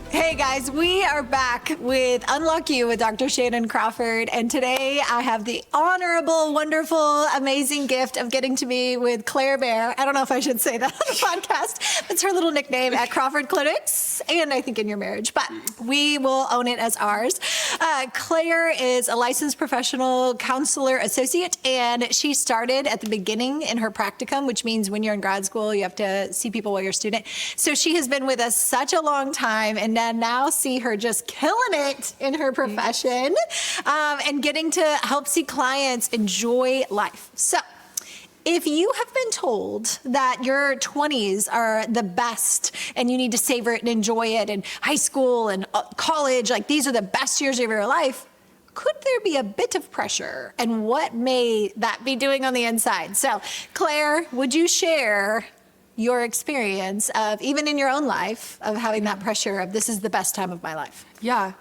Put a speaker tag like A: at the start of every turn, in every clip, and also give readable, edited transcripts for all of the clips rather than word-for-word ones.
A: Hey guys, we are back with Unlock You with Dr. Shannan Crawford, and today I have the honorable, wonderful, amazing gift of getting to be with Claire Gaither. I don't know if I should say that on the podcast. It's her little nickname at Crawford Clinics, and I think in your marriage, but we will own it as ours. Claire is a licensed professional counselor associate, and she started at the beginning in her practicum, which means when you're in grad school, you have to see people while you're a student. So she has been with us such a long time, and now see her just killing it in her profession, and getting to help see clients enjoy life. So if you have been told that your 20s are the best and you need to savor it and enjoy it, and high school and college, like these are the best years of your life, could there be a bit of pressure? And what may that be doing on the inside? So Claire, would you share your experience of, even in your own life, of having that pressure of this is the best time of my life?
B: Yeah.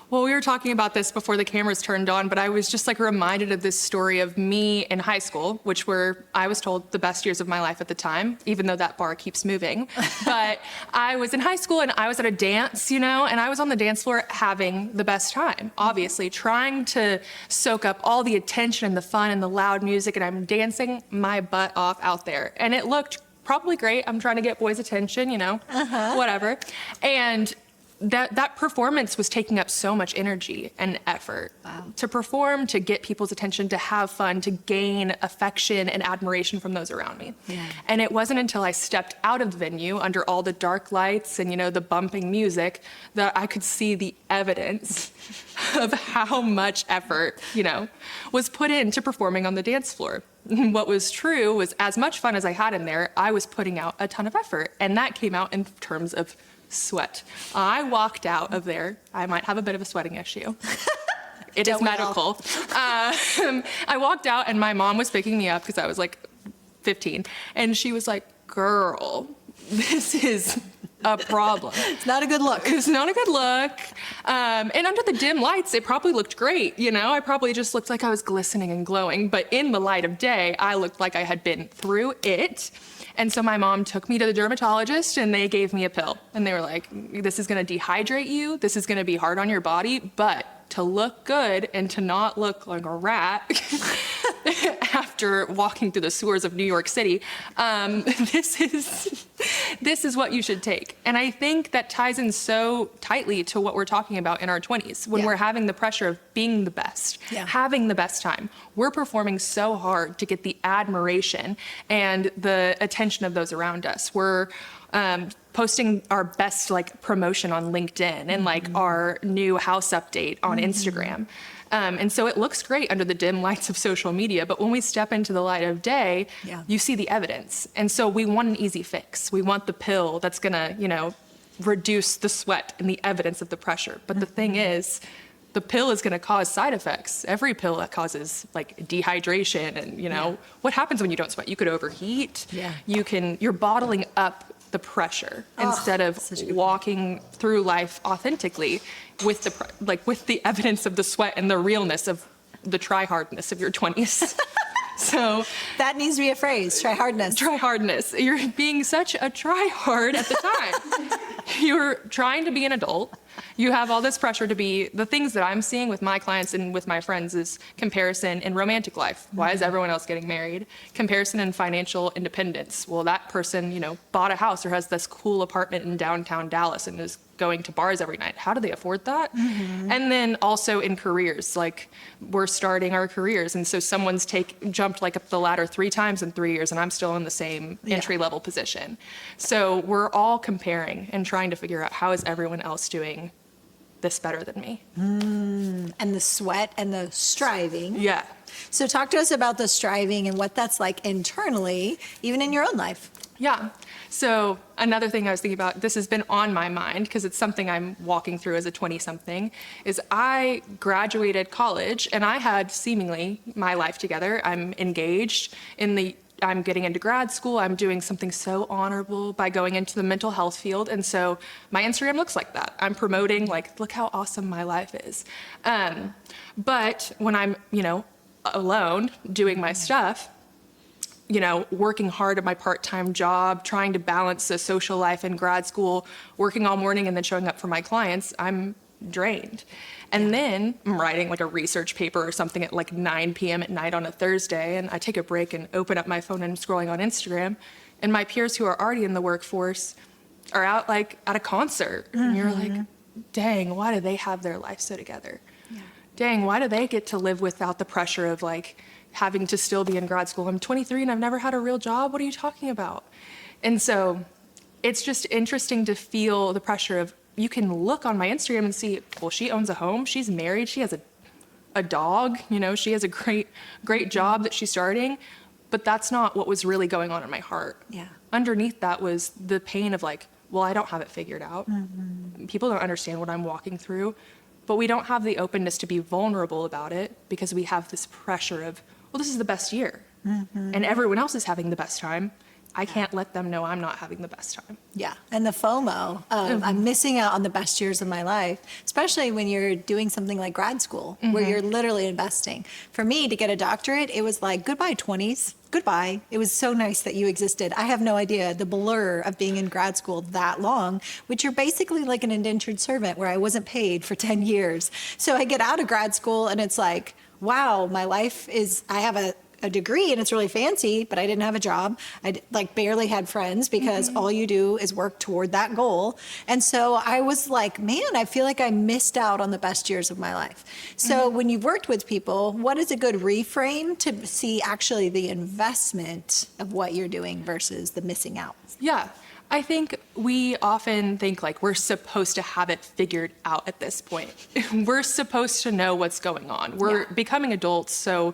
B: Well, we were talking about this before the cameras turned on, but I was just like reminded of this story of me in high school, which were, I was told, the best years of my life at the time, even though that bar keeps moving. But I was in high school and I was at a dance, and I was on the dance floor having the best time, obviously, trying to soak up all the attention and the fun and the loud music, and I'm dancing my butt off out there. And it looked probably great. I'm trying to get boys' attention, whatever. And that performance was taking up so much energy and effort.
A: Wow.
B: To perform, to get people's attention, to have fun, to gain affection and admiration from those around me.
A: Yeah.
B: And it wasn't until I stepped out of the venue under all the dark lights and, the bumping music that I could see the evidence of how much effort, was put into performing on the dance floor. What was true was, as much fun as I had in there, I was putting out a ton of effort, and that came out in terms of sweat. I walked out of there. I might have a bit of a sweating issue. It is medical. I walked out, and my mom was picking me up because I was like 15, and she was like, "Girl, this is a problem."
A: It's not a good look.
B: It's not a good look. And under the dim lights, it probably looked great. I probably just looked like I was glistening and glowing. But in the light of day, I looked like I had been through it. And so my mom took me to the dermatologist, and they gave me a pill. And they were like, "This is going to dehydrate you. This is going to be hard on your body. But to look good and to not look like a rat after walking through the sewers of New York City, this is what you should take." And I think that ties in so tightly to what we're talking about in our 20s, when we're having the pressure of being the best, having the best time. We're performing so hard to get the admiration and the attention of those around us. We're posting our best promotion on LinkedIn and our new house update on Instagram. And so it looks great under the dim lights of social media, but when we step into the light of day, you see the evidence. And so we want an easy fix. We want the pill that's gonna, reduce the sweat and the evidence of the pressure. But the thing is, the pill is gonna cause side effects. Every pill that causes dehydration and, what happens when you don't sweat? You could overheat.
A: Yeah.
B: You're bottling up the pressure instead of walking through life authentically with the evidence of the sweat and the realness of the try-hardness of your 20s. So
A: that needs to be a phrase, try-hardness.
B: Try-hardness. You're being such a try-hard at the time. You're trying to be an adult. You have all this pressure to be, the things that I'm seeing with my clients and with my friends is comparison in romantic life. Why is everyone else getting married? Comparison in financial independence. Well, that person, bought a house or has this cool apartment in downtown Dallas and is going to bars every night. How do they afford that? And then also in careers, we're starting our careers. And so someone's jumped up the ladder 3 times in 3 years, and I'm still in the same entry level position. So we're all comparing and trying to figure out, how is everyone else doing this better than me?
A: And the sweat and the striving.
B: Yeah.
A: So talk to us about the striving and what that's like internally, even in your own life.
B: Yeah. So another thing I was thinking about, this has been on my mind because it's something I'm walking through as a 20-something, is I graduated college and I had seemingly my life together. I'm engaged I'm getting into grad school. I'm doing something so honorable by going into the mental health field. And so my Instagram looks like that. I'm promoting, look how awesome my life is. But when I'm, alone doing my stuff, you know, working hard at my part-time job, trying to balance a social life in grad school, working all morning and then showing up for my clients, I'm drained. And then I'm writing like a research paper or something at like 9 p.m. at night on a Thursday, and I take a break and open up my phone and I'm scrolling on Instagram, and my peers who are already in the workforce are out like at a concert. And you're like, dang, why do they have their life so together? Dang, why do they get to live without the pressure of like having to still be in grad school? I'm 23 and I've never had a real job. What are you talking about? And so it's just interesting to feel the pressure of, you can look on my Instagram and see, well, she owns a home, she's married, she has a dog, you know, she has a great job that she's starting, but that's not what was really going on in my heart.
A: Yeah.
B: Underneath that was the pain of like, well, I don't have it figured out. People don't understand what I'm walking through, but we don't have the openness to be vulnerable about it because we have this pressure of, well, this is the best year and everyone else is having the best time. I can't let them know I'm not having the best time.
A: Yeah. And the FOMO of I'm missing out on the best years of my life, especially when you're doing something like grad school where you're literally investing. For me to get a doctorate, it was like, goodbye 20s, goodbye. It was so nice that you existed. I have no idea the blur of being in grad school that long, which you're basically like an indentured servant where I wasn't paid for 10 years. So I get out of grad school and it's like, wow, my life is, I have a degree and it's really fancy, but I didn't have a job. I like barely had friends because all you do is work toward that goal. And so I was like, man, I feel like I missed out on the best years of my life. So when you've worked with people, what is a good reframe to see actually the investment of what you're doing versus the missing out?
B: Yeah. I think we often think like we're supposed to have it figured out at this point. We're supposed to know what's going on. We're becoming adults, so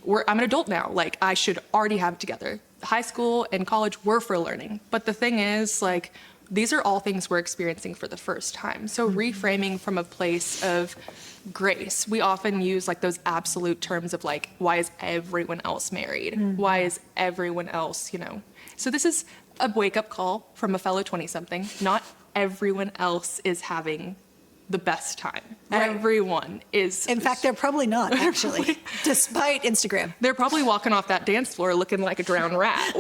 B: I'm an adult now. Like, I should already have it together. High school and college were for learning. But the thing is, like, these are all things we're experiencing for the first time. So reframing from a place of grace. We often use like those absolute terms of like, why is everyone else married? Why is everyone else, you know? So this is a wake-up call from a fellow 20-something. Not everyone else is having the best time. Right. Everyone is. In
A: fact, they're probably not, actually, despite Instagram.
B: They're probably walking off that dance floor looking like a drowned rat.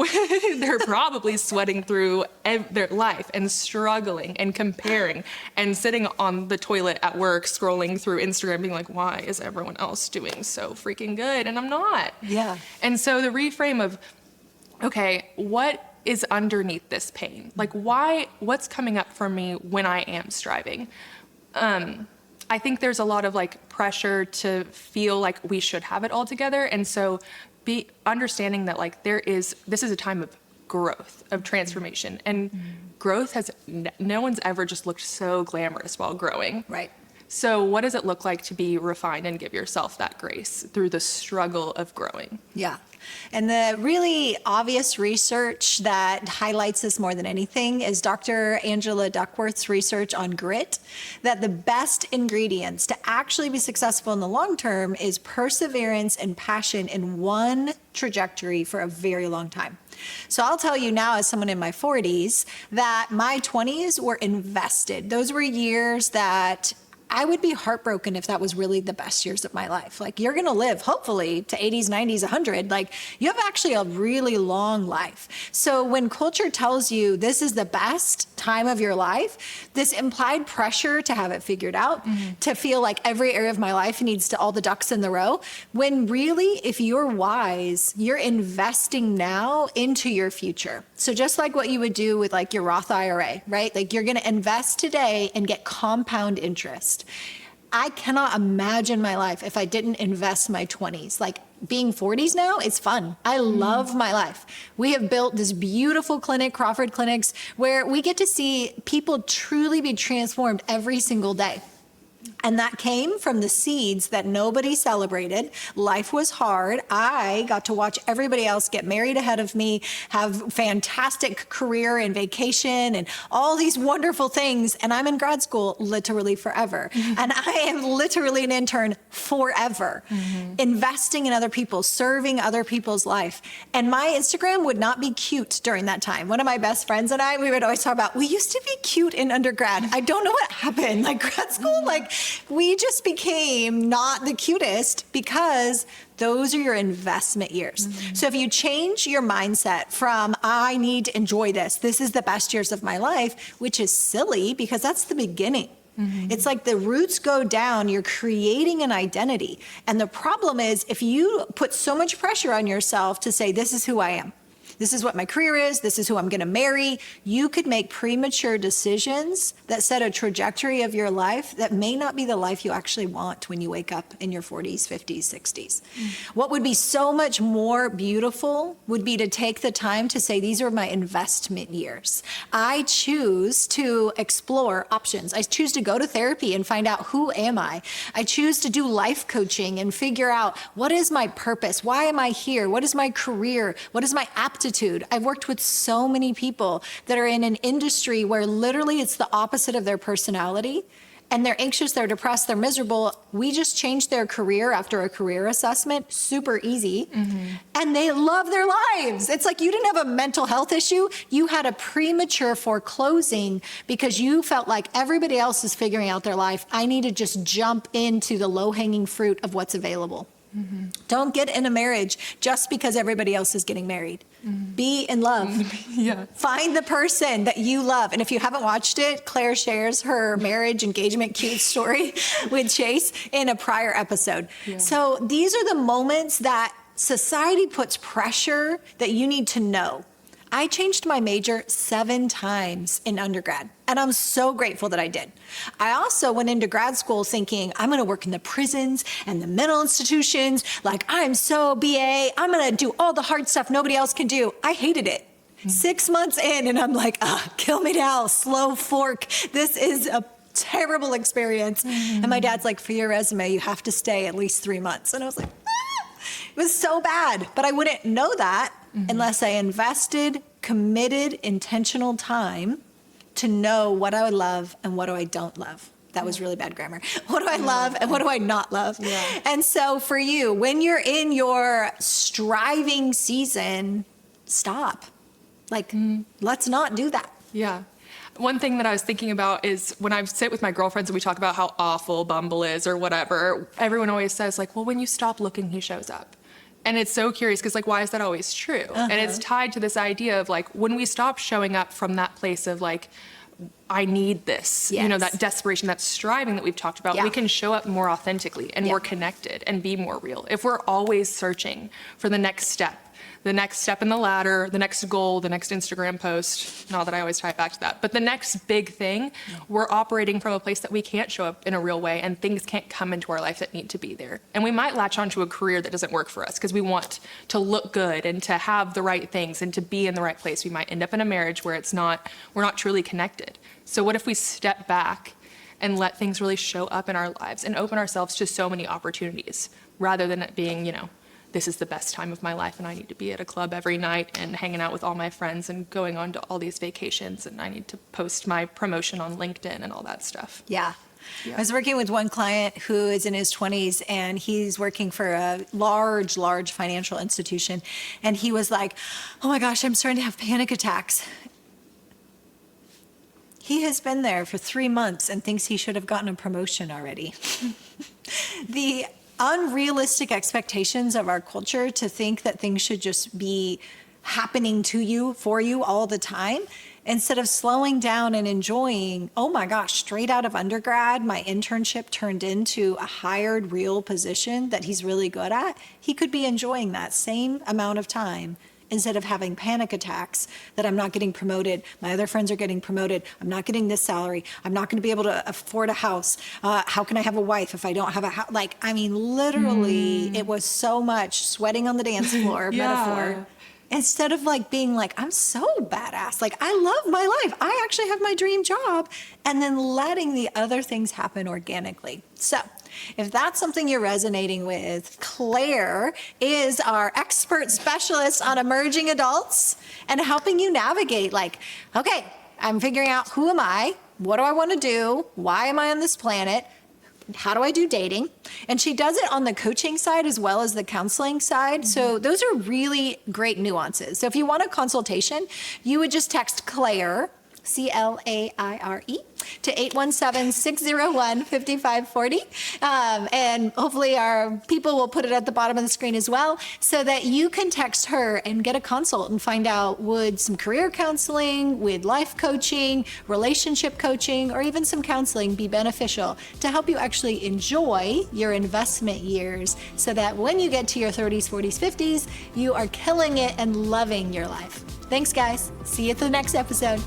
B: They're probably sweating through their life and struggling and comparing and sitting on the toilet at work, scrolling through Instagram, being like, why is everyone else doing so freaking good? And I'm not.
A: Yeah.
B: And so the reframe of, okay, what is underneath this pain? Like, what's coming up for me when I am striving? I think there's a lot of like pressure to feel like we should have it all together. And so be understanding that like this is a time of growth, of transformation, and growth no one's ever just looked so glamorous while growing.
A: Right.
B: So what does it look like to be refined and give yourself that grace through the struggle of growing?
A: Yeah. And the really obvious research that highlights this more than anything is Dr. Angela Duckworth's research on grit, that the best ingredients to actually be successful in the long term is perseverance and passion in one trajectory for a very long time. So I'll tell you now, as someone in my 40s, that my 20s were invested. Those were years that I would be heartbroken if that was really the best years of my life. Like, you're going to live, hopefully, to 80s, 90s, 100. Like, you have actually a really long life. So when culture tells you this is the best time of your life, this implied pressure to have it figured out, to feel like every area of my life needs to all the ducks in the row, when really, if you're wise, you're investing now into your future. So just like what you would do with like your Roth IRA, right? Like, you're going to invest today and get compound interest. I cannot imagine my life if I didn't invest my 20s. Like, being 40s now, it's fun. I love my life. We have built this beautiful clinic, Crawford Clinics, where we get to see people truly be transformed every single day. And that came from the seeds that nobody celebrated. Life was hard. I got to watch everybody else get married ahead of me, have fantastic career and vacation and all these wonderful things. And I'm in grad school literally forever. And I am literally an intern forever, investing in other people, serving other people's life. And my Instagram would not be cute during that time. One of my best friends and I, we would always talk about, we used to be cute in undergrad. I don't know what happened. Like, grad school, like, We just became not the cutest because those are your investment years. So if you change your mindset from, I need to enjoy this is the best years of my life, which is silly because that's the beginning. It's like the roots go down, you're creating an identity. And the problem is if you put so much pressure on yourself to say, this is who I am, this is what my career is, this is who I'm going to marry, you could make premature decisions that set a trajectory of your life that may not be the life you actually want when you wake up in your 40s, 50s, 60s. What would be so much more beautiful would be to take the time to say, these are my investment years. I choose to explore options. I choose to go to therapy and find out, who am I? I choose to do life coaching and figure out, what is my purpose? Why am I here? What is my career? What is my aptitude? I've worked with so many people that are in an industry where literally it's the opposite of their personality, and they're anxious, they're depressed, they're miserable. We just changed their career after a career assessment, super easy, and they love their lives. It's like you didn't have a mental health issue, you had a premature foreclosing because you felt like everybody else is figuring out their life. I need to just jump into the low-hanging fruit of what's available. Don't get in a marriage just because everybody else is getting married. Be in love. Find the person that you love. And if you haven't watched it, Claire shares her marriage engagement cute story with Chase in a prior episode. So these are the moments that society puts pressure that you need to know. I changed my major 7 times in undergrad, and I'm so grateful that I did. I also went into grad school thinking, I'm gonna work in the prisons and the mental institutions, like I'm so BA, I'm gonna do all the hard stuff nobody else can do. I hated it. 6 months in, and I'm like, kill me now, slow fork. This is a terrible experience. And my dad's like, for your resume, you have to stay at least 3 months. And I was like, it was so bad, but I wouldn't know that unless I invested, committed, intentional time to know what I love and what I don't love. That was really bad grammar. What do I love and what do I not love? And so for you, when you're in your striving season, stop. Like, let's not do that.
B: One thing that I was thinking about is when I sit with my girlfriends and we talk about how awful Bumble is or whatever, everyone always says like, well, when you stop looking, he shows up. And it's so curious because like, why is that always true? And it's tied to this idea of like, when we stop showing up from that place of like, I need this, you know, that desperation, that striving that we've talked about, we can show up more authentically and more connected and be more real. If we're always searching for the next step in the ladder, the next goal, the next Instagram post, not that I always tie it back to that, but the next big thing, we're operating from a place that we can't show up in a real way and things can't come into our life that need to be there. And we might latch onto a career that doesn't work for us because we want to look good and to have the right things and to be in the right place. We might end up in a marriage where we're not truly connected. So what if we step back and let things really show up in our lives and open ourselves to so many opportunities rather than it being, you know, this is the best time of my life and I need to be at a club every night and hanging out with all my friends and going on to all these vacations and I need to post my promotion on LinkedIn and all that stuff.
A: I was working with one client who is in his 20s and he's working for a large financial institution. And he was like, oh my gosh, I'm starting to have panic attacks. He has been there for 3 months and thinks he should have gotten a promotion already. The unrealistic expectations of our culture to think that things should just be happening to you, for you all the time, instead of slowing down and enjoying, oh my gosh, straight out of undergrad, my internship turned into a hired real position that he's really good at. He could be enjoying that same amount of time instead of having panic attacks that I'm not getting promoted, my other friends are getting promoted, I'm not getting this salary, I'm not gonna be able to afford a house, how can I have a wife if I don't have a house? Like, I mean, literally, it was so much sweating on the dance floor metaphor. Instead of like being like, I'm so badass, like I love my life, I actually have my dream job, and then letting the other things happen organically. So if that's something you're resonating with, Claire is our expert specialist on emerging adults and helping you navigate like, okay, I'm figuring out who am I, what do I want to do, why am I on this planet, how do I do dating? And she does it on the coaching side as well as the counseling side. So those are really great nuances. So if you want a consultation, you would just text Claire, CLAIRE, to 817-601-5540. And hopefully our people will put it at the bottom of the screen as well, so that you can text her and get a consult and find out, would some career counseling, with life coaching, relationship coaching, or even some counseling be beneficial to help you actually enjoy your investment years, so that when you get to your 30s, 40s, 50s, you are killing it and loving your life. Thanks, guys. See you at the next episode.